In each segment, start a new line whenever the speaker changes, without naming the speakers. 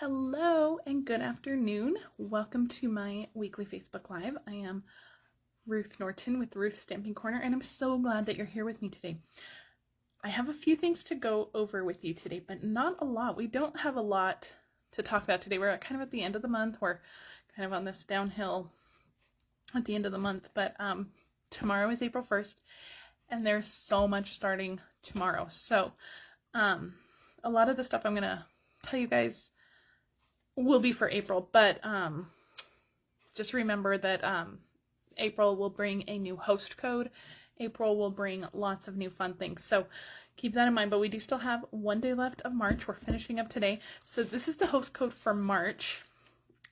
Hello and good afternoon. Welcome to my weekly Facebook Live. I am Ruth Norton with Ruth's Stamping Corner, and I'm so glad that you're here with me today. I have a few things to go over with you today, but not a lot. We don't have a lot to talk about today. We're kind of at the end of the month. We're kind of on this downhill at the end of the month, but tomorrow is April 1st, and there's so much starting tomorrow. So a lot of the stuff I'm going to tell you guys will be for April, but just remember that April will bring a new host code. April will bring lots of new fun things, so keep that in mind. But we do still have one day left of March. We're finishing up today, so this is the host code for March.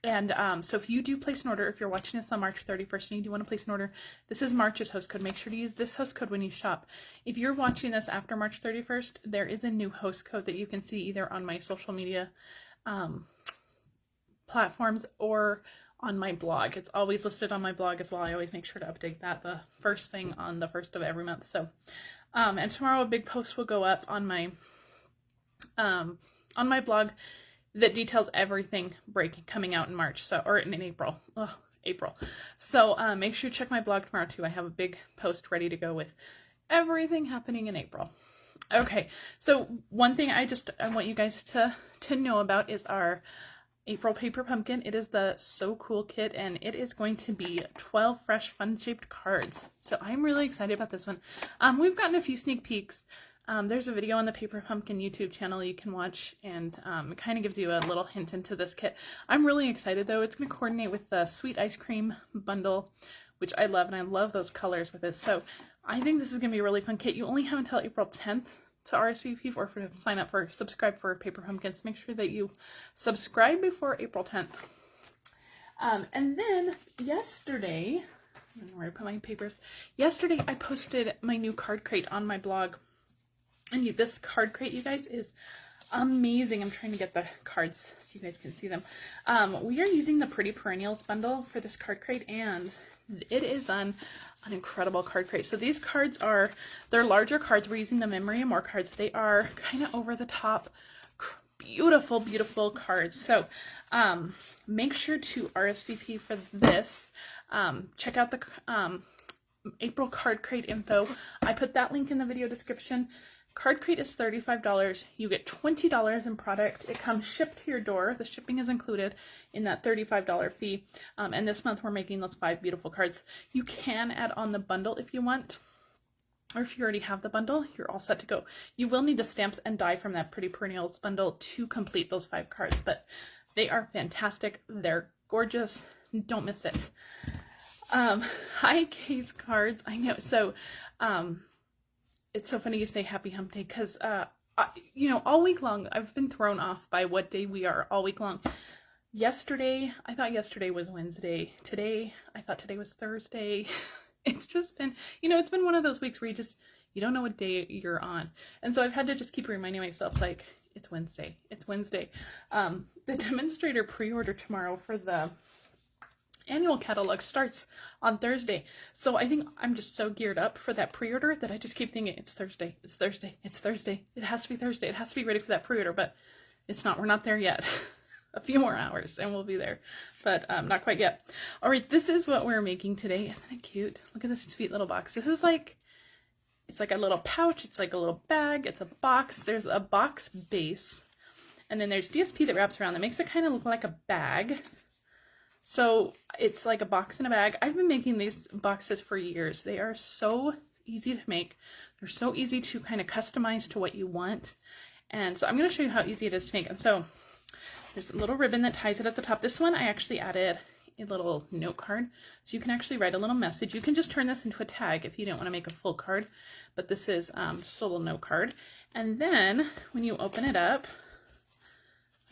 And so if you do place an order, if you're watching this on March 31st and you do want to place an order, this is March's host code. Make sure to use this host code when you shop. If you're watching this after March 31st, there is a new host code that you can see either on my social media platforms or on my blog. It's always listed on my blog as well. I always make sure to update that the first thing on the first of every month. So and tomorrow a big post will go up on my blog that details everything coming out in March, so or in April. April. So make sure you check my blog tomorrow too. I have a big post ready to go with everything happening in April. Okay, so one thing I want you guys to know about is our April Paper Pumpkin. It is the So Cool kit, and it is going to be 12 fresh fun-shaped cards. So I'm really excited about this one. We've gotten a few sneak peeks. There's a video on the Paper Pumpkin YouTube channel you can watch, and it kind of gives you a little hint into this kit. I'm really excited though. It's going to coordinate with the Sweet Ice Cream bundle, which I love, and I love those colors with this. So I think this is going to be a really fun kit. You only have until April 10th to RSVP or for subscribe for Paper Pumpkins. Make sure that you subscribe before April 10th. And then yesterday, I don't know where to put my papers. Yesterday I posted my new card crate on my blog. And this card crate, you guys, is amazing. I'm trying to get the cards so you guys can see them. We are using the Pretty Perennials bundle for this card crate, and it is an incredible card crate. So these cards they're larger cards. We're using the Memory and More cards. They are kind of over the top, beautiful, beautiful cards. So make sure to RSVP for this. Check out the April card crate info. I put that link in the video description. Card crate is $35. You get $20 in product. It comes shipped to your door. The shipping is included in that $35 fee. And this month we're making those 5 beautiful cards. You can add on the bundle if you want, or if you already have the bundle, you're all set to go. You will need the stamps and die from that Pretty Perennials bundle to complete those 5 cards, but they are fantastic. They're gorgeous. Don't miss it. Hi, Kate's cards. I know. So, it's so funny you say Happy Hump Day, because, all week long, I've been thrown off by what day we are all week long. Yesterday, I thought yesterday was Wednesday. Today, I thought today was Thursday. It's just been, it's been one of those weeks where you don't know what day you're on. And so I've had to just keep reminding myself, like, it's Wednesday. It's Wednesday. The demonstrator pre-order tomorrow for the annual catalog starts on Thursday. So I think I'm just so geared up for that pre-order that I just keep thinking it's Thursday, it's Thursday, it's Thursday. It has to be Thursday. It has to be ready for that pre-order, but it's not. We're not there yet. A few more hours and we'll be there, but not quite yet. All right, this is what we're making today. Isn't it cute? Look at this sweet little box. This is it's like a little pouch. It's like a little bag. It's a box. There's a box base, and then there's DSP that wraps around that makes it kind of look like a bag. So it's like a box in a bag. I've been making these boxes for years. They are so easy to make. They're so easy to kind of customize to what you want. And so I'm going to show you how easy it is to make. And so there's a little ribbon that ties it at the top. This one I actually added a little note card. So you can actually write a little message. You can just turn this into a tag if you don't want to make a full card. But this is just a little note card. And then when you open it up,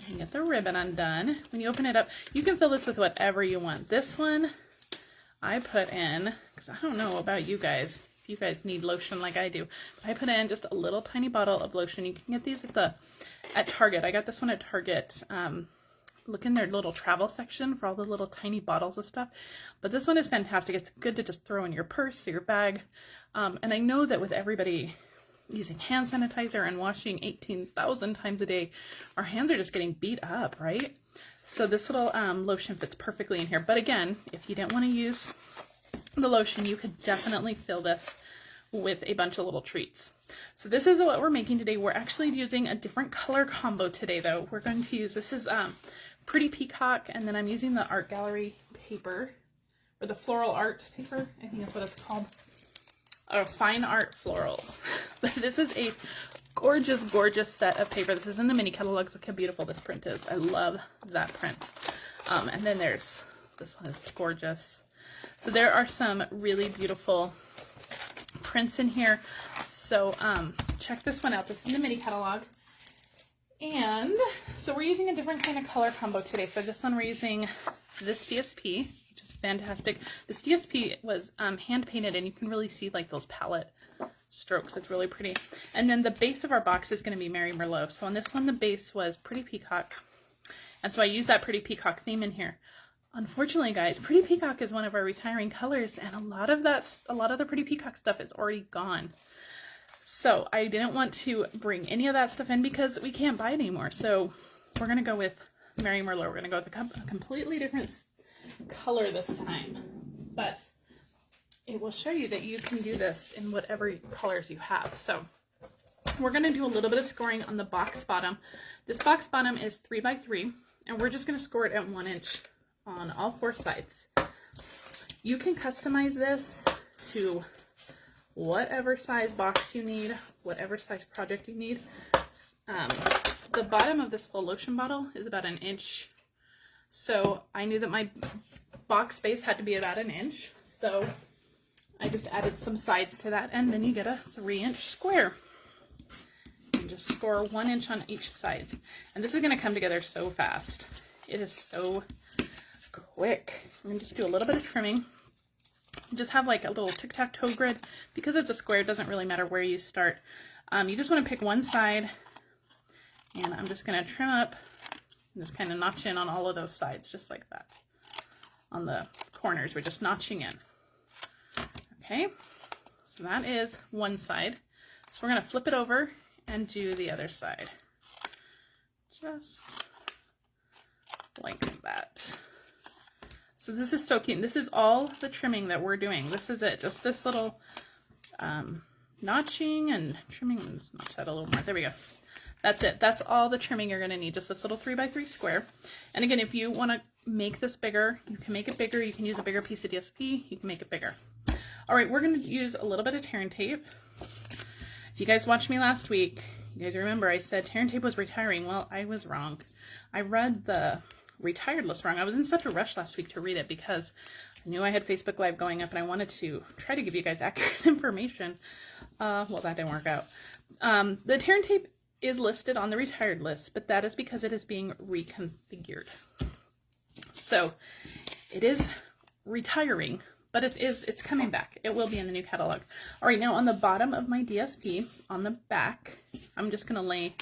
and get the ribbon undone. When you open it up, you can fill this with whatever you want. This one I put in, because I don't know about you guys, if you guys need lotion like I do, but I put in just a little tiny bottle of lotion. You can get these at Target. I got this one at Target. Look in their little travel section for all the little tiny bottles of stuff. But this one is fantastic. It's good to just throw in your purse or your bag. And I know that with everybody using hand sanitizer and washing 18,000 times a day, our hands are just getting beat up, right? So this little lotion fits perfectly in here. But again, if you didn't want to use the lotion, you could definitely fill this with a bunch of little treats. So this is what we're making today. We're actually using a different color combo today though. We're going to use, this is Pretty Peacock, and then I'm using the art gallery paper, or the floral art paper, I think that's what it's called. Oh, Fine Art Floral. This is a gorgeous, gorgeous set of paper. This is in the mini catalogs. Look how beautiful this print is. I love that print. And then there's, this one is gorgeous. So there are some really beautiful prints in here. So check this one out. This is in the mini catalog. And so we're using a different kind of color combo today. For this one, we're using this DSP, which is fantastic. This DSP was hand painted, and you can really see like those palette strokes. It's really pretty. And then the base of our box is going to be Mary Merlot. So on this one, the base was Pretty Peacock. And so I use that Pretty Peacock theme in here. Unfortunately, guys, Pretty Peacock is one of our retiring colors, and a lot of the Pretty Peacock stuff is already gone. So I didn't want to bring any of that stuff in because we can't buy it anymore. So we're going to go with Mary Merlot. We're going to go with a completely different color this time. But it will show you that you can do this in whatever colors you have. So we're going to do a little bit of scoring on the box bottom. This box bottom is 3 by 3, and we're just going to score it at 1 inch on all 4 sides. You can customize this to whatever size box you need, whatever size project you need. The bottom of this little lotion bottle is about 1 inch. So I knew that my box base had to be about 1 inch. So I just added some sides to that, and then you get a 3-inch square. And just score 1 inch on each side. And this is going to come together so fast. It is so quick. I'm going to just do a little bit of trimming. Just have like a little tic-tac-toe grid. Because it's a square, it doesn't really matter where you start. You just want to pick one side, and I'm just going to trim up and just kind of notch in on all of those sides, just like that. On the corners, we're just notching in. Okay, so that is one side. So we're going to flip it over and do the other side. Just like that. So this is so cute. This is all the trimming that we're doing. This is it. Just this little notching and trimming. Let's notch that a little more. There we go. That's it. That's all the trimming you're going to need. Just this little 3 by 3 square. And again, if you want to make this bigger, you can make it bigger. You can use a bigger piece of DSP. You can make it bigger. All right, we're going to use a little bit of tear and tape. If you guys watched me last week, you guys remember I said tear and tape was retiring. Well, I was wrong. I read the retired list wrong. I was in such a rush last week to read it because I knew I had Facebook Live going up, and I wanted to try to give you guys accurate information. Well, that didn't work out. The tear and tape is listed on the retired list, but that is because it is being reconfigured. So it is retiring, but it's coming back. It will be in the new catalog. All right, now on the bottom of my DSP, on the back, I'm just going to lay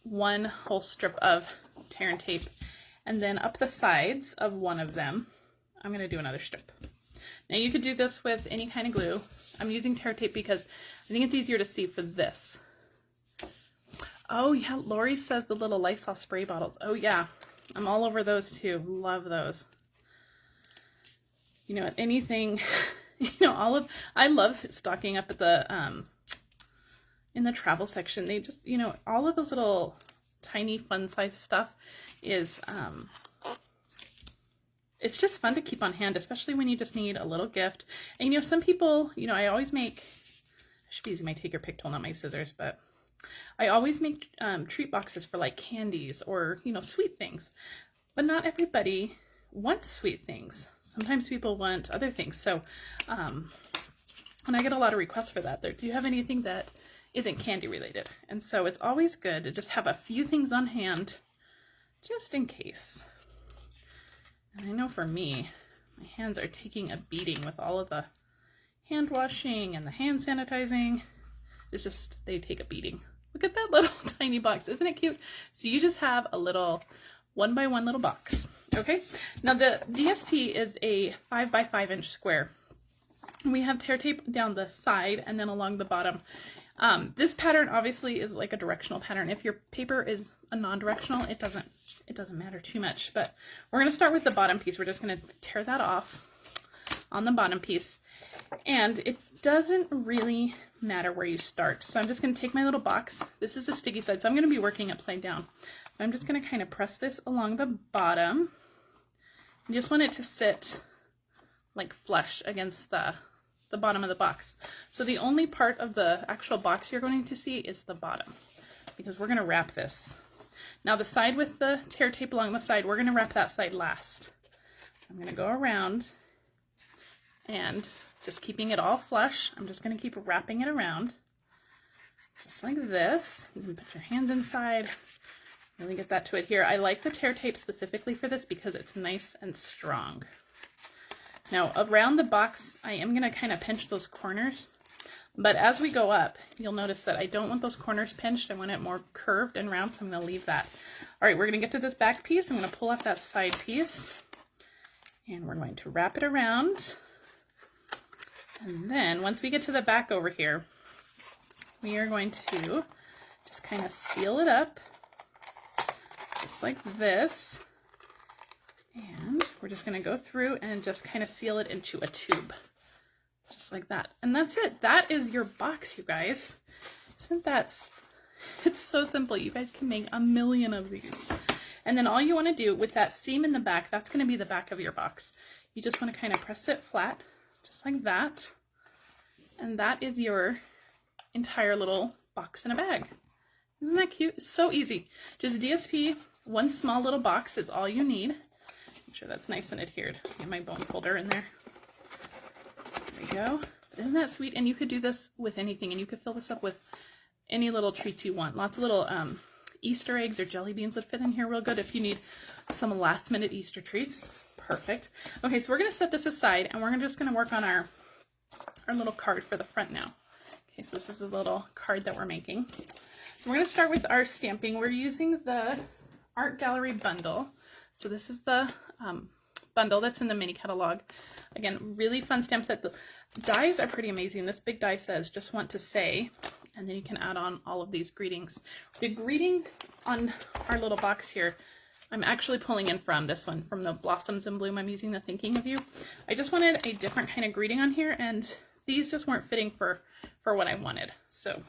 one whole strip of tear and tape, and then up the sides of one of them, I'm going to do another strip. Now you could do this with any kind of glue. I'm using tear tape because I think it's easier to see for this. Oh yeah, Lori says the little Lysol spray bottles. Oh yeah, I'm all over those too. Love those. You know, anything, you know, I love stocking up at the, in the travel section. They just, you know, all of those little tiny fun size stuff is, it's just fun to keep on hand, especially when you just need a little gift. And, you know, some people, you know, I always make, I should be using my take or pick tool, not my scissors, but I always make treat boxes for like candies or, you know, sweet things. But not everybody wants sweet things. Sometimes people want other things. So, and I get a lot of requests for that. Do you have anything that isn't candy related? And so it's always good to just have a few things on hand, just in case. And I know for me, my hands are taking a beating with all of the hand washing and the hand sanitizing. It's just, they take a beating. Look at that little tiny box. Isn't it cute? So you just have a little 1 by 1 little box. Okay. Now the DSP is a 5 by 5 inch square. We have tear tape down the side and then along the bottom. This pattern obviously is like a directional pattern. If your paper is a non-directional, it doesn't matter too much. But we're going to start with the bottom piece. We're just going to tear that off on the bottom piece. And it doesn't really matter where you start. So I'm just going to take my little box. This is a sticky side, so I'm going to be working upside down. I'm just going to kind of press this along the bottom. You just want it to sit like flush against the bottom of the box. So the only part of the actual box you're going to see is the bottom, because we're going to wrap this. Now the side with the tear tape along the side, we're going to wrap that side last. I'm going to go around and just keeping it all flush. I'm just going to keep wrapping it around just like this. You can put your hands inside, really get that to adhere. I like the tear tape specifically for this because it's nice and strong. Now around the box, I am going to kind of pinch those corners, but as we go up, you'll notice that I don't want those corners pinched. I want it more curved and round, so I'm going to leave that. All right, we're going to get to this back piece. I'm going to pull off that side piece, and we're going to wrap it around. And then once we get to the back over here, we are going to just kind of seal it up, just like this. And we're just going to go through and just kind of seal it into a tube, just like that. And that's it. That is your box, you guys. Isn't that, it's so simple. You guys can make a million of these. And then all you want to do with that seam in the back, that's going to be the back of your box. You just want to kind of press it flat, just like that. And that is your entire little box in a bag. Isn't that cute? It's so easy. Just DSP, one small little box is all you need. Make sure that's nice and adhered. Get my bone folder in there. There we go. Isn't that sweet? And you could do this with anything, and you could fill this up with any little treats you want. Lots of little Easter eggs or jelly beans would fit in here real good if you need some last minute Easter treats. Perfect. Okay, so we're going to set this aside, and we're just going to work on our little card for the front now. Okay, so this is a little card that we're making. So we're going to start with our stamping. We're using the Art Gallery bundle. So this is the bundle that's in the mini catalog. Again, really fun stamp set. The dies are pretty amazing. This big die says, "Just want to say," and then you can add on all of these greetings. The greeting on our little box here, I'm actually pulling in from this one, from the Blossoms in Bloom. I'm using the Thinking of You. I just wanted a different kind of greeting on here, and these just weren't fitting for what I wanted. So,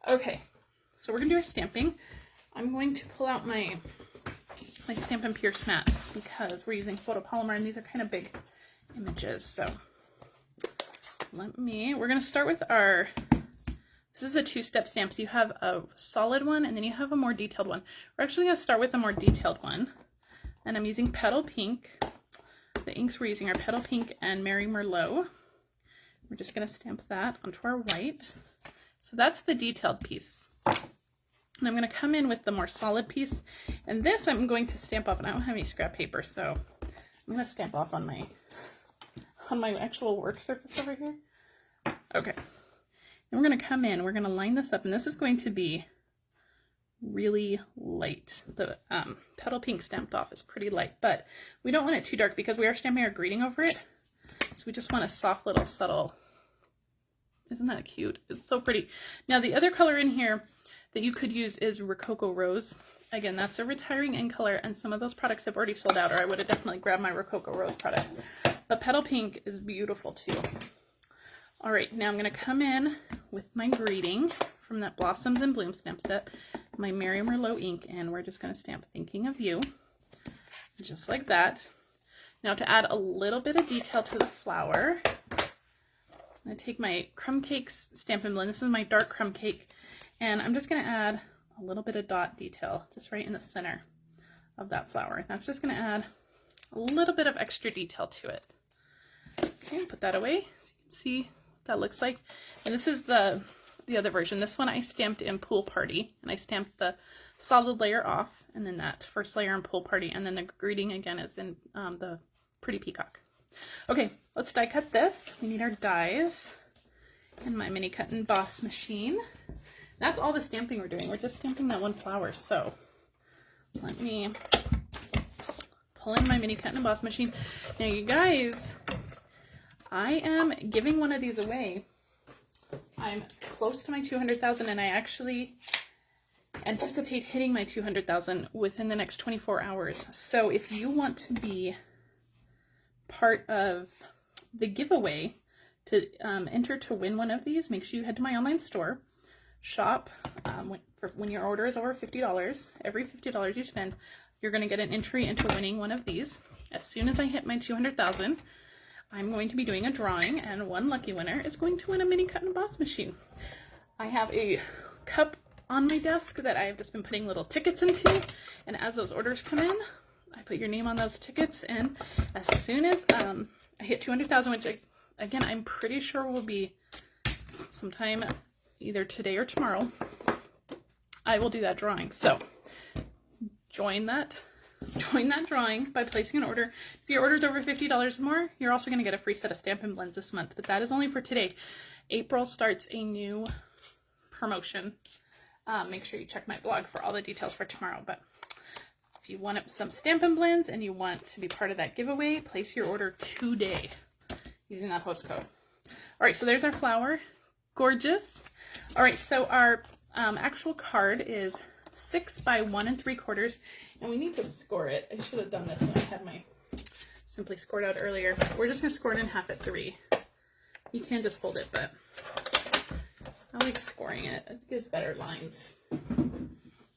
okay. So we're going to do our stamping. I'm going to pull out my Stampin' Pierce mat because we're using photopolymer, and these are kind of big images. So we're going to start with this is a two-step stamp. So you have a solid one, and then you have a more detailed one. We're actually going to start with a more detailed one. And I'm using Petal Pink. The inks we're using are Petal Pink and Mary Merlot. We're just going to stamp that onto our white. So that's the detailed piece. And I'm going to come in with the more solid piece. And this I'm going to stamp off, and I don't have any scrap paper, so I'm going to stamp off on my actual work surface over here. Okay. And we're going to come in, we're going to line this up, and this is going to be really light. The Petal Pink stamped off is pretty light, but we don't want it too dark because we are stamping our greeting over it. So we just want a soft little subtle. Isn't that cute? It's so pretty. Now the other color in here that you could use is Rococo Rose. Again, that's a retiring in color, and some of those products have already sold out, or I would have definitely grabbed my Rococo Rose products. But Petal Pink is beautiful too. All right, now I'm going to come in with my greeting from that Blossoms in Bloom stamp set, my Mary Merlot ink, and we're just going to stamp Thinking of You, just like that. Now to add a little bit of detail to the flower, I'm going to take my Crumb Cakes Stampin' Blend. This is my dark crumb cake, and I'm just going to add a little bit of dot detail just right in the center of that flower. That's just going to add a little bit of extra detail to it. Okay, put that away so you can see what that looks like. And this is the other version. This one I stamped in Pool Party, and I stamped the solid layer off, and then that first layer in Pool Party, and then the greeting again is in the Pretty Peacock. Okay, let's die cut this. We need our dies and my mini cut and emboss machine. That's all the stamping we're doing. We're just stamping that one flower. So let me pull in my mini cut and emboss machine. Now you guys, I am giving one of these away I'm close to my 200,000, and I actually anticipate hitting my 200,000 within the next 24 hours. So if you want to be part of the giveaway to enter to win one of these, make sure you head to my online store, shop. When your order is over $50, every $50 you spend, you're going to get an entry into winning one of these. As soon as I hit my 200,000, I'm going to be doing a drawing, and one lucky winner is going to win a mini cut and emboss machine. I have a cup on my desk that I've just been putting little tickets into, and as those orders come in, I put your name on those tickets, and as soon as I hit 200,000, which again, I'm pretty sure will be sometime either today or tomorrow, I will do that drawing. So join that drawing by placing an order. If your order is over $50 or more, you're also going to get a free set of Stampin' Blends this month, but that is only for today. April starts a new promotion. Make sure you check my blog for all the details for tomorrow, but if you want some Stampin' Blends and you want to be part of that giveaway, place your order today using that host code. All right, so there's our flower. Gorgeous. All right, so our actual card is 6 by 1 3/4, and we need to score it. I should have done this when I had my Simply scored out earlier. We're just going to score it in half at 3. You can just fold it, but I like scoring it. It gives better lines.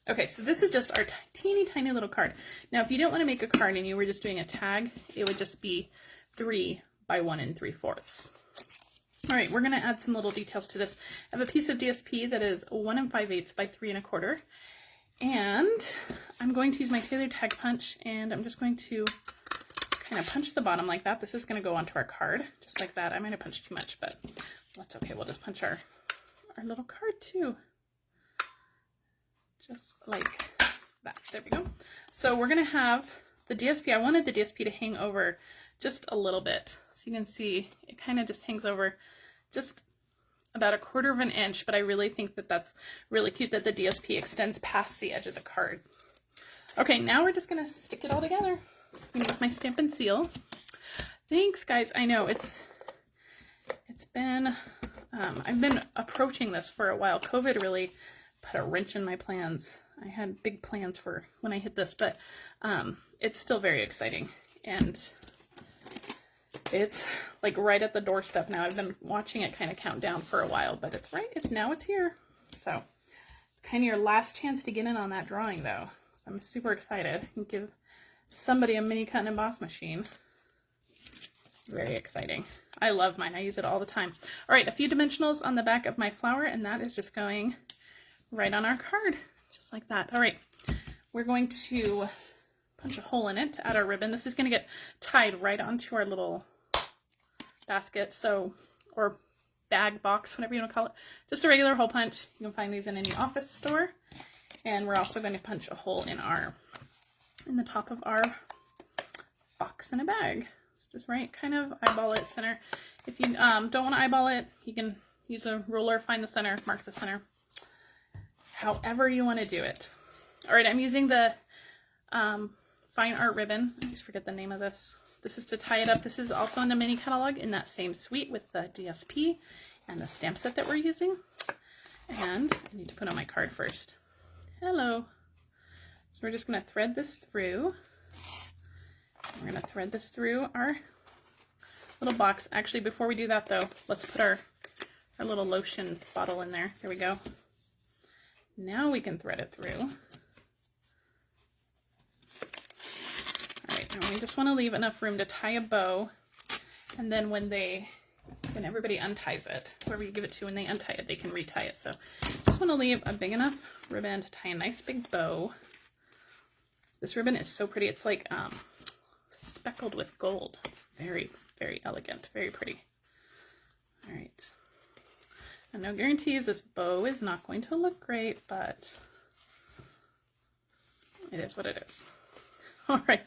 Okay, so this is just our teeny tiny little card. Now, if you don't want to make a card and you were just doing a tag, it would just be 3 by 1 3/4. All right, we're going to add some little details to this. I have a piece of DSP that is 1 5/8 by 3 1/4. And I'm going to use my tailored tag punch, and I'm just going to kind of punch the bottom like that. This is going to go onto our card, just like that. I might have punched too much, but that's okay. We'll just punch our little card too. Just like that. There we go. So we're going to have the DSP. I wanted the DSP to hang over just a little bit. So you can see it kind of just hangs over just about 1/4 inch, but I really think that that's really cute that the DSP extends past the edge of the card. Okay, now we're just going to stick it all together. I'm going to use my Stampin' Seal. Thanks, guys. I know it's been, I've been approaching this for a while. COVID really put a wrench in my plans. I had big plans for when I hit this, but it's still very exciting. And it's like right at the doorstep now. I've been watching it kind of count down for a while, but it's here. So it's kind of your last chance to get in on that drawing though. So I'm super excited. And give somebody a mini cut and emboss machine. Very exciting. I love mine. I use it all the time. All right, a few dimensionals on the back of my flower, and that is just going right on our card, just like that. All right, we're going to punch a hole in it to add our ribbon. This is going to get tied right onto our little basket, or bag, box, whatever you want to call it. Just a regular hole punch. You can find these in any office store. And we're also going to punch a hole in the top of our box in a bag. So just right, kind of eyeball it center. If you don't want to eyeball it, you can use a ruler, find the center, mark the center. However you want to do it. All right, I'm using the Fine Art ribbon. I just forget the name of this. This is to tie it up. This is also in the mini catalog in that same suite with the DSP and the stamp set that we're using. And I need to put on my card first. Hello. So we're just going to thread this through. We're going to thread this through our little box. Actually, before we do that though, let's put our little lotion bottle in there. There we go. Now we can thread it through. And we just want to leave enough room to tie a bow, and then when everybody unties it, whoever you give it to, when they untie it, they can retie it. So just want to leave a big enough ribbon to tie a nice big bow. This ribbon is so pretty. It's like speckled with gold. It's very, very elegant, very pretty. All right. And no guarantees this bow is not going to look great, but it is what it is. All right.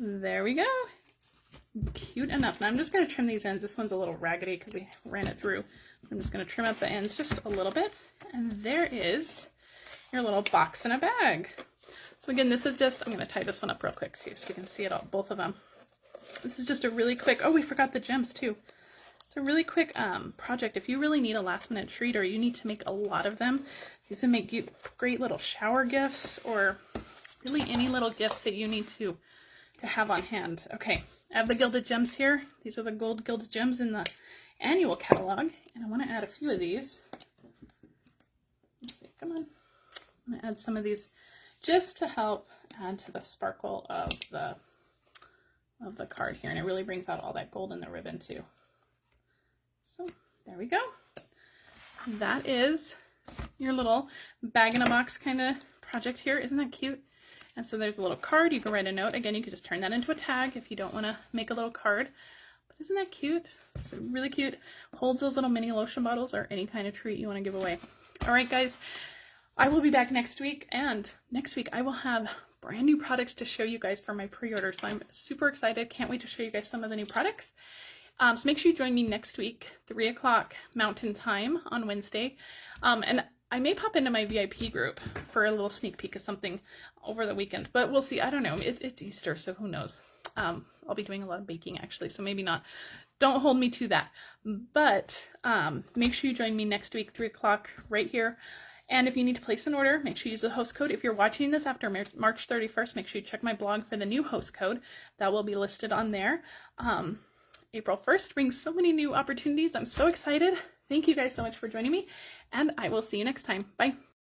There we go. It's cute enough. Now I'm just going to trim these ends. This one's a little raggedy because we ran it through. I'm just going to trim up the ends just a little bit. And there is your little box in a bag. So again, this is just, I'm going to tie this one up real quick too so you can see it all, both of them. This is just a really quick, oh, we forgot the gems too. It's a really quick project. If you really need a last minute treat or you need to make a lot of them, these will make you great little shower gifts or really any little gifts that you need to have on hand. Okay, I have the Gilded Gems here. These are the gold Gilded Gems in the annual catalog, and I want to add a few of these. Let's see, come on. I'm going to add some of these just to help add to the sparkle of the card here, and it really brings out all that gold in the ribbon too. So there we go. That is your little bag in a box kind of project here. Isn't that cute? And so there's a little card. You can write a note. Again, you could just turn that into a tag if you don't want to make a little card. But isn't that cute? It's really cute. Holds those little mini lotion bottles or any kind of treat you want to give away. All right, guys. I will be back next week, and next week I will have brand new products to show you guys for my pre-order. So I'm super excited. Can't wait to show you guys some of the new products. So make sure you join me next week, 3 o'clock Mountain Time on Wednesday. And I may pop into my VIP group for a little sneak peek of something over the weekend, but we'll see. I don't know. It's Easter, so who knows? I'll be doing a lot of baking actually, so maybe not. Don't hold me to that. But make sure you join me next week, 3 o'clock right here. And if you need to place an order, make sure you use the host code. If you're watching this after March 31st, make sure you check my blog for the new host code. That will be listed on there. April 1st brings so many new opportunities. I'm so excited. Thank you guys so much for joining me, and I will see you next time. Bye.